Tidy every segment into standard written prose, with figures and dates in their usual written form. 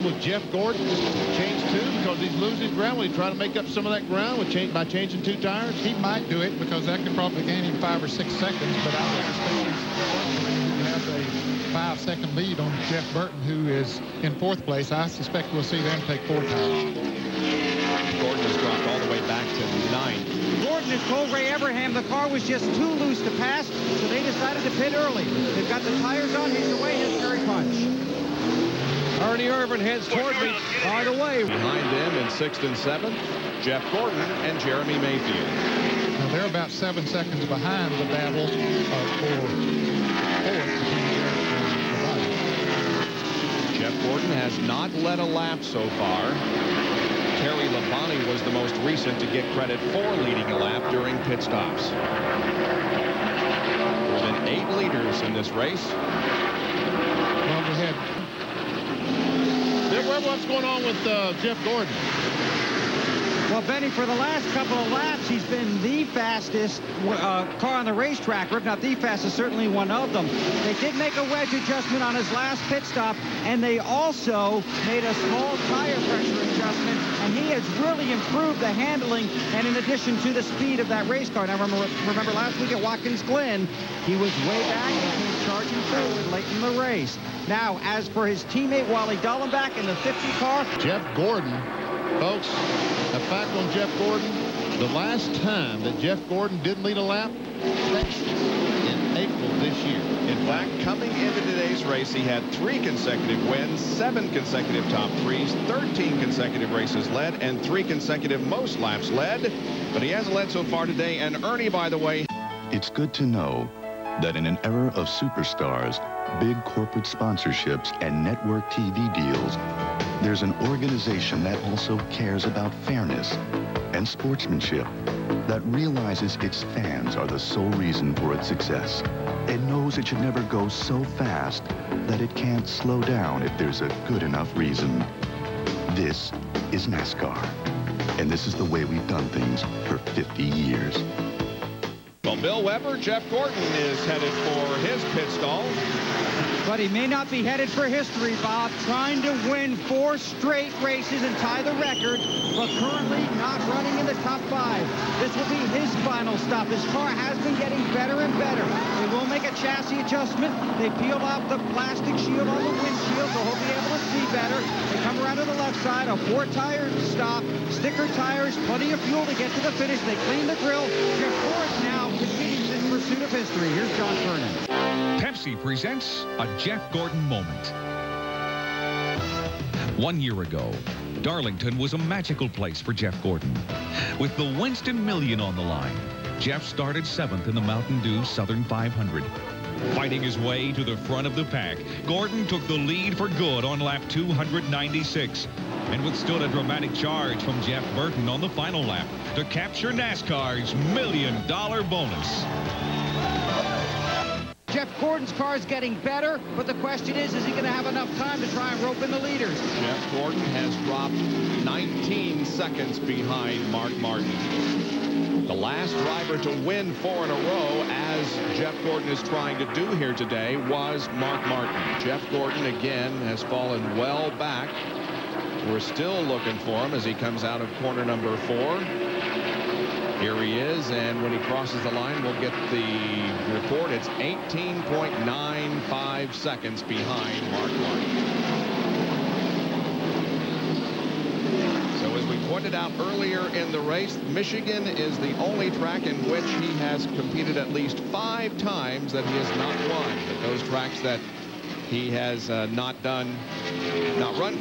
with Jeff Gordon? Change two because he's losing ground. Will he try to make up some of that ground by changing 2 tires? He might do it because that could probably gain him 5 or 6 seconds, but I would suspect he's have a 5-second lead on Jeff Burton, who is in 4th place. I suspect we'll see them take 4 tires. Gordon has dropped all the way back to 9th. Gordon had told Ray Abraham the car was just too loose to pass, so they decided to pit early. They've got the tires on. He's away his Terry Punch. Ernie Irvin heads toward me. By the way, behind them in 6th and 7th, Jeff Gordon and Jeremy Mayfield. Now they're about 7 seconds behind the battle for 4th. Jeff Gordon has not led a lap so far. Terry Labonte was the most recent to get credit for leading a lap during pit stops. More than 8 leaders in this race. Well, we had... What's going on with Jeff Gordon? Well, Benny, for the last couple of laps, he's been the fastest car on the racetrack, or if not the fastest, certainly one of them. They did make a wedge adjustment on his last pit stop, and they also made a small tire pressure adjustment, and he has really improved the handling, and in addition to the speed of that race car. Now, remember last week at Watkins Glen, he was way back and came charging forward late in the race. Now, as for his teammate Wally Dallenbach in the 50 car, Jeff Gordon, folks, a fact on Jeff Gordon, the last time that Jeff Gordon didn't lead a lap, Texas, in April this year. In fact, coming into today's race, he had 3 consecutive wins, 7 consecutive top 3s, 13 consecutive races led, and 3 consecutive most laps led. But he hasn't led so far today. And Ernie, by the way, it's good to know that in an era of superstars, big corporate sponsorships, and network TV deals, there's an organization that also cares about fairness and sportsmanship, that realizes its fans are the sole reason for its success, and knows it should never go so fast that it can't slow down if there's a good enough reason. This is NASCAR, and this is the way we've done things for 50 years. Well, Bill Weber, Jeff Gordon is headed for his pit stall. but he may not be headed for history, Bob, trying to win 4 straight races and tie the record, but currently not running in the top 5. This will be his final stop. His car has been getting better and better. They will make a chassis adjustment. They peel off the plastic shield on the windshield, so he'll be able to see better. They come around to the left side, a 4-tire stop, sticker tires, plenty of fuel to get to the finish. They clean the grill. Jeff Gordon now continues in pursuit of history. Here's John Fernan. Pepsi presents a Jeff Gordon moment. 1 year ago, Darlington was a magical place for Jeff Gordon. With the Winston Million on the line, Jeff started 7th in the Mountain Dew Southern 500. Fighting his way to the front of the pack, Gordon took the lead for good on lap 296 and withstood a dramatic charge from Jeff Burton on the final lap to capture NASCAR's $1 million bonus. Jeff Gordon's car is getting better, but the question is he going to have enough time to try and rope in the leaders? Jeff Gordon has dropped 19 seconds behind Mark Martin. The last driver to win 4 in a row, as Jeff Gordon is trying to do here today, was Mark Martin. Jeff Gordon again has fallen well back. We're still looking for him as he comes out of corner number 4. Here he is, and when he crosses the line, we'll get the report. It's 18.95 seconds behind Mark Martin. So as we pointed out earlier in the race, Michigan is the only track in which he has competed at least 5 times that he has not won. But those tracks that he has not run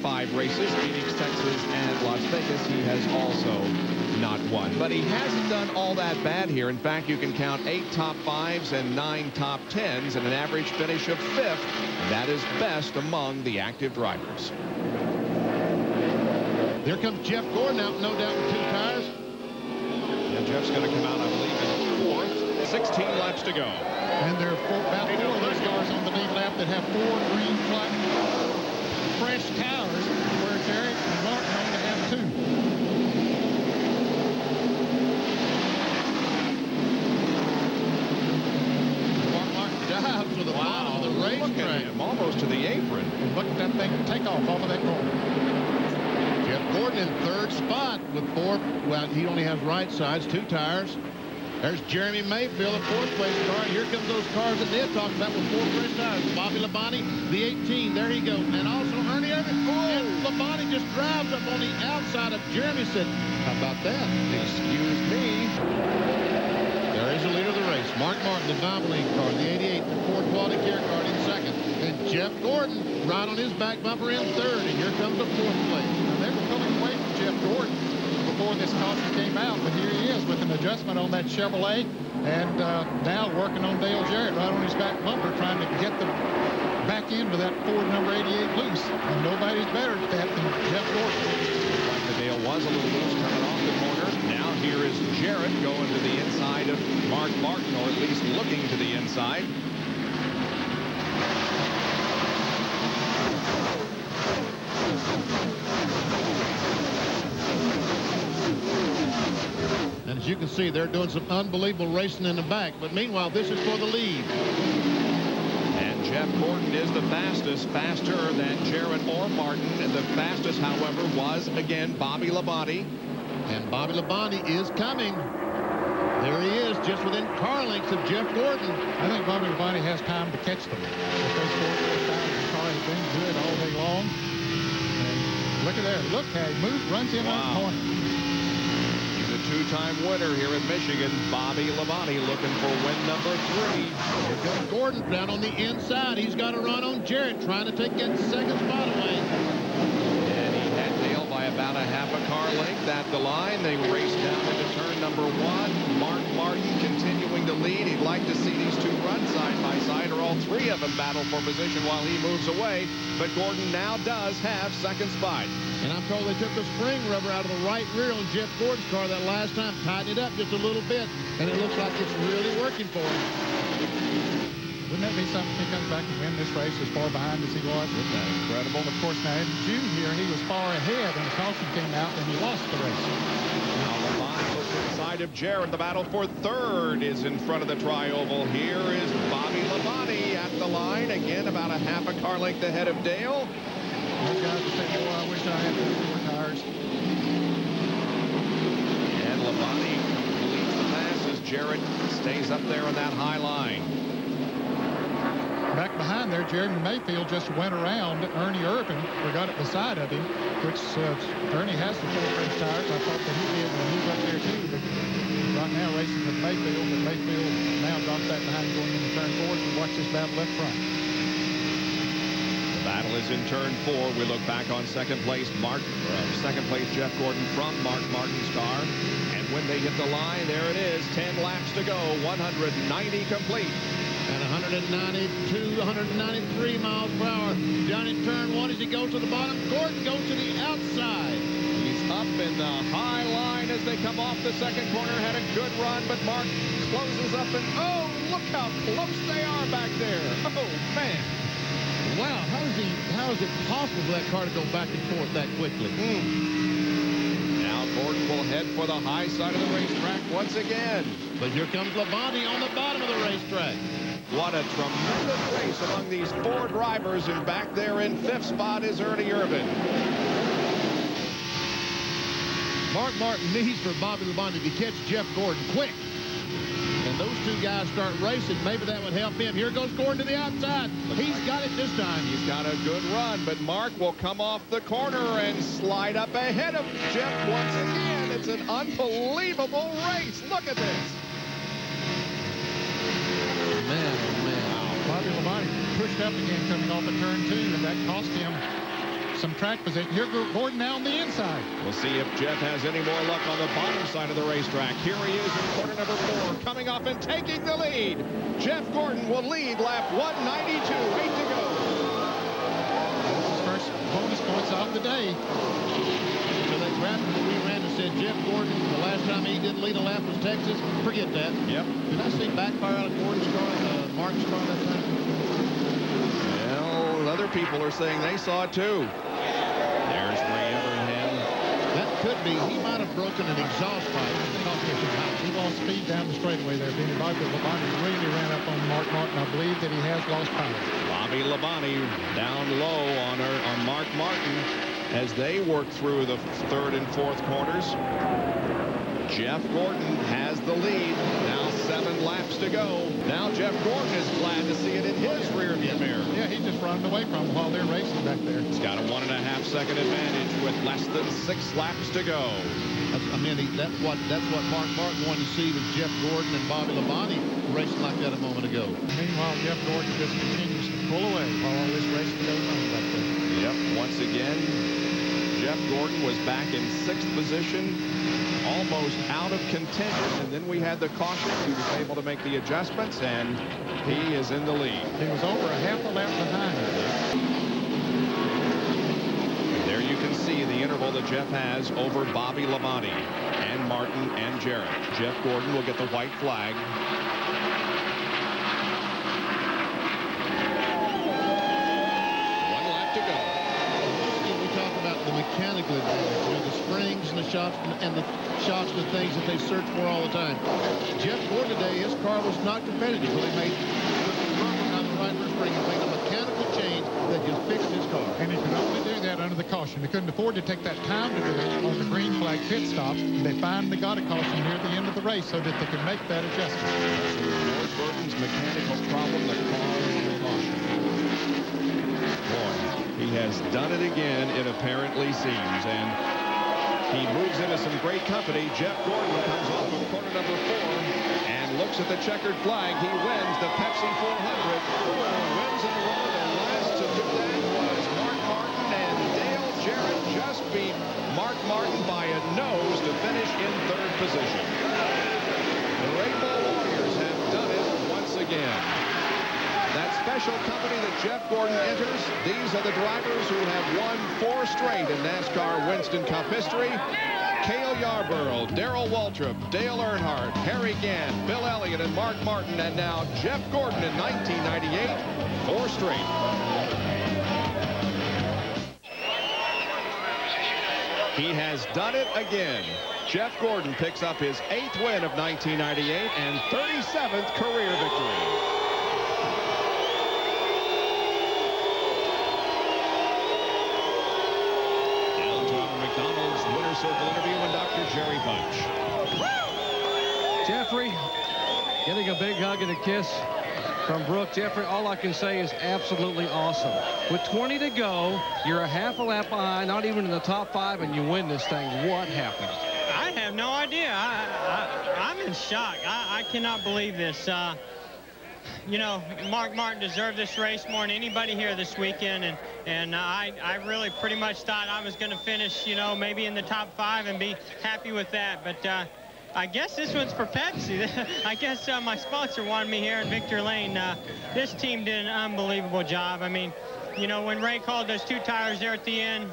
5 races, Phoenix, Texas, and Las Vegas, he has also not won. But he hasn't done all that bad here. In fact, you can count 8 top 5s and 9 top 10s and an average finish of 5th. That is best among the active drivers. Here comes Jeff Gordon out, no doubt, with 2 tires. And Jeff's going to come out, I believe, in 4th. 16 laps to go. And there are about 4 of those cars on the lead lap that have 4 green flag fresh tires, where Derek and Martin only have 2. To the bottom of the racetrack. Almost to the apron. And look at that thing take off of that corner. Gordon in third spot with 4. Well, he only has right sides, 2 tires. There's Jeremy Mayfield, a 4th place car. And here comes those cars that they're talking about with 4 fresh tires. Bobby Labonte, the 18. There he goes. And also Ernie Irvin. And Labonte just drives up on the outside of Jeremy. Said, how about that? Excuse me. There is the leader of the race. Mark Martin, the Valvoline car, the 88, the Ford Quality Care car in second. And Jeff Gordon right on his back bumper in third. And here comes the 4th place. Now, they were pulling away from Jeff Gordon before this caution came out, but here he is with an adjustment on that Chevrolet, and now working on Dale Jarrett right on his back bumper, trying to get the back end of that Ford number 88 loose. And nobody's better at that than Jeff Gordon. Like the Dale was a little loose coming off the corner. Now here is Jarrett going to the inside of Mark Martin, or at least looking to the inside. And as you can see, they're doing some unbelievable racing in the back. But meanwhile, this is for the lead. And Jeff Gordon is the fastest, faster than Jarrett or Martin. And the fastest, however, was, again, Bobby Labonte. And Bobby Labonte is coming. There he is, just within car lengths of Jeff Gordon. I think Bobby Labonte has time to catch them. If those 4 times the car has been good all day long. And look at there. Look how he moves, runs in on the corner. Two-time winner here in Michigan, Bobby Labonte, looking for win number 3. Here comes Gordon down on the inside. He's got a run on Jarrett, trying to take that second spot away. And he had Dale by about a half a car length at the line. They raced down into turn number 1. Mark Martin continuing to lead. He'd like to see these 2 run side by side, or all 3 of them battle for position while he moves away. But Gordon now does have second spot. And I'm told they took the spring rubber out of the right rear on Jeff Gordon's car that last time, tightened it up just a little bit, and it looks like it's really working for him. Wouldn't that be something if he comes back and win this race as far behind as he was? Isn't that incredible? Of course, now in June here, he was far ahead, and the caution came out, and he lost the race. Now Labonte looks inside of Jarrett. The battle for third is in front of the tri-oval. Here is Bobby Labonte at the line. Again, about a half a car length ahead of Dale. Those guys will say, boy, I wish I had 4 tires. And Labonte completes the pass as Jarrett stays up there on that high line. Back behind there, Jeremy Mayfield just went around Ernie Irvin, or got it beside of him, which Ernie has the 4 fresh tires. I thought that he did when he was up there too, but right now racing with Mayfield, but Mayfield now drops that behind going into turn 4. So watch this battle up front. Battle is in turn 4. We look back on second place Jeff Gordon from Mark Martin's car. And when they hit the line, there it is, 10 laps to go, 190 complete. And 192, 193 miles per hour. Down in turn 1 as he goes to the bottom. Gordon goes to the outside. He's up in the high line as they come off the second corner. Had a good run, but Mark closes up and, oh, look how close they are back there. Oh, man. Wow, how is it possible for that car to go back and forth that quickly? Now Gordon will head for the high side of the racetrack once again. But here comes Labonte on the bottom of the racetrack. What a tremendous race among these 4 drivers, and back there in 5th spot is Ernie Irvin. Mark Martin needs for Bobby Labonte to catch Jeff Gordon quick. And those 2 guys start racing, maybe that would help him. Here goes Gordon to the outside. He's got it this time. He's got a good run, but Mark will come off the corner and slide up ahead of Jeff once again. It's an unbelievable race. Look at this. Man, oh man. Bobby Labonte pushed up again coming off of turn 2, and that cost him some track position. Here goes Gordon now on the inside. We'll see if Jeff has any more luck on the bottom side of the racetrack. Here he is in corner number 4, coming up and taking the lead. Jeff Gordon will lead lap 192. 8 to go. This is his first bonus points of the day. So that graphic that we ran and said Jeff Gordon, the last time he didn't lead a lap was Texas. Forget that. Yep. Did I see backfire out of Gordon's car, Mark's car that time? Well, other people are saying they saw it too. There's Ray Evernham. That could be. He might have broken an exhaust pipe. He lost speed down the straightaway there. Bobby Labonte really ran up on Mark Martin. I believe that he has lost power. Bobby Labonte down low on Mark Martin. as they work through the third and fourth corners. Jeff Gordon has the lead. Now 7 laps to go. Now Jeff Gordon is glad to see it in his rearview mirror. Yeah, he's just running away from them while they're racing back there. He's got a 1.5-second advantage with less than 6 laps to go. That's what Mark Martin wanted to see with Jeff Gordon and Bobby Labonte racing like that a moment ago. Meanwhile, Jeff Gordon just continues to pull away while all this racing goes on back there. Yep, once again, Jeff Gordon was back in 6th position, almost out of contention, and then we had the caution. He was able to make the adjustments, and he is in the lead. He was over a half a lap behind. There you can see the interval that Jeff has over Bobby Labonte and Martin and Jarrett. Jeff Gordon will get the white flag. Mechanical advantage, the springs and the shocks and the things that they search for all the time. Jeff Gordon today, his car was not competitive, but he made on the right rear spring and made a mechanical change that just fixed his car. And he could only do that under the caution. They couldn't afford to take that time to do it on the green flag pit stop. They finally got a caution near the end of the race so that they could make that adjustment. George Burton's mechanical problem, the car is the caution. Boy, he has done it again, it apparently seems, and he moves into some great company. Jeff Gordon comes off of corner number 4 and looks at the checkered flag. He wins the Pepsi 400. 4 wins in a row. The last to do that was Mark Martin, and Dale Jarrett just beat Mark Martin by a nose to finish in 3rd position. The Rainbow Warriors have done it once again. That special company that Jeff Gordon enters, these are the drivers who have won 4 straight in NASCAR Winston Cup history. Cale Yarborough, Darrell Waltrip, Dale Earnhardt, Harry Gant, Bill Elliott, and Mark Martin, and now Jeff Gordon in 1998, 4 straight. He has done it again. Jeff Gordon picks up his 8th win of 1998 and 37th career victory. Winner's Circle interview and Dr. Jerry Bunch. Jeffrey, getting a big hug and a kiss from Brooke. Jeffrey, all I can say is absolutely awesome. With 20 to go, you're a half a lap behind, not even in the top 5, and you win this thing. What happened? I have no idea. I'm in shock. I cannot believe this. You know, Mark Martin deserved this race more than anybody here this weekend, and I really pretty much thought I was going to finish, you know, maybe in the top 5 and be happy with that. But I guess this one's for Pepsi. I guess my sponsor wanted me here in Victor Lane. This team did an unbelievable job. I mean, you know, when Ray called those 2 tires there at the end,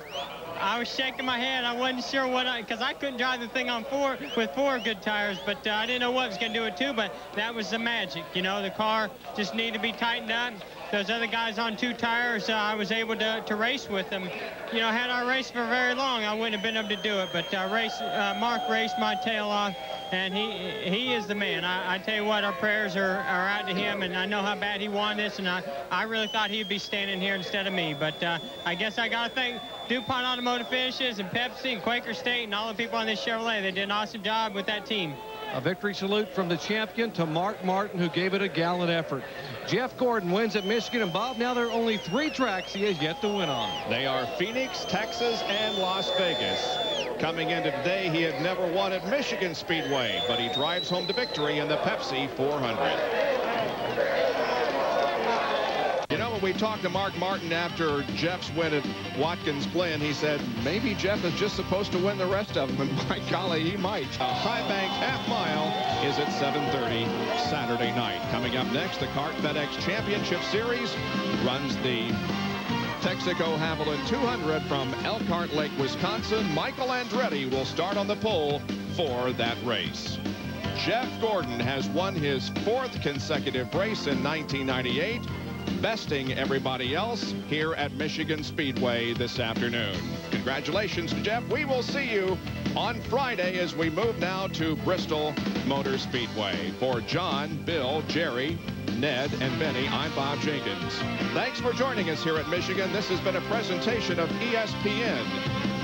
I was shaking my head. I wasn't sure what because I couldn't drive the thing on 4 with 4 good tires, but I didn't know what was going to do it too. But that was the magic. You know, the car just needed to be tightened up. Those other guys on 2 tires, I was able to race with them. You know, had I raced for very long, I wouldn't have been able to do it. But Mark raced my tail off, and he is the man. I tell you what, our prayers are out to him, and I know how bad he wanted this, and I really thought he'd be standing here instead of me. But I guess I got to thank DuPont Automotive Finishes and Pepsi and Quaker State and all the people on this Chevrolet. They did an awesome job with that team. A victory salute from the champion to Mark Martin, who gave it a gallant effort. Jeff Gordon wins at Michigan, and Bob, now there are only 3 tracks he has yet to win on. They are Phoenix, Texas, and Las Vegas. Coming into today, he had never won at Michigan Speedway, but he drives home to victory in the Pepsi 400. You know, when we talked to Mark Martin after Jeff's win at Watkins Glen, he said maybe Jeff is just supposed to win the rest of them, and by golly, he might. A High Bank half mile is at 7:30 Saturday night. Coming up next, the CART FedEx Championship Series runs the Texaco Haviland 200 from Elkhart Lake, Wisconsin. Michael Andretti will start on the pole for that race. Jeff Gordon has won his 4th consecutive race in 1998. Besting everybody else here at Michigan Speedway this afternoon. Congratulations to Jeff. We will see you on Friday as we move now to Bristol Motor Speedway. For John, Bill, Jerry, Ned, and Benny, I'm Bob Jenkins. Thanks for joining us here at Michigan. This has been a presentation of ESPN,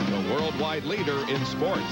the worldwide leader in sports.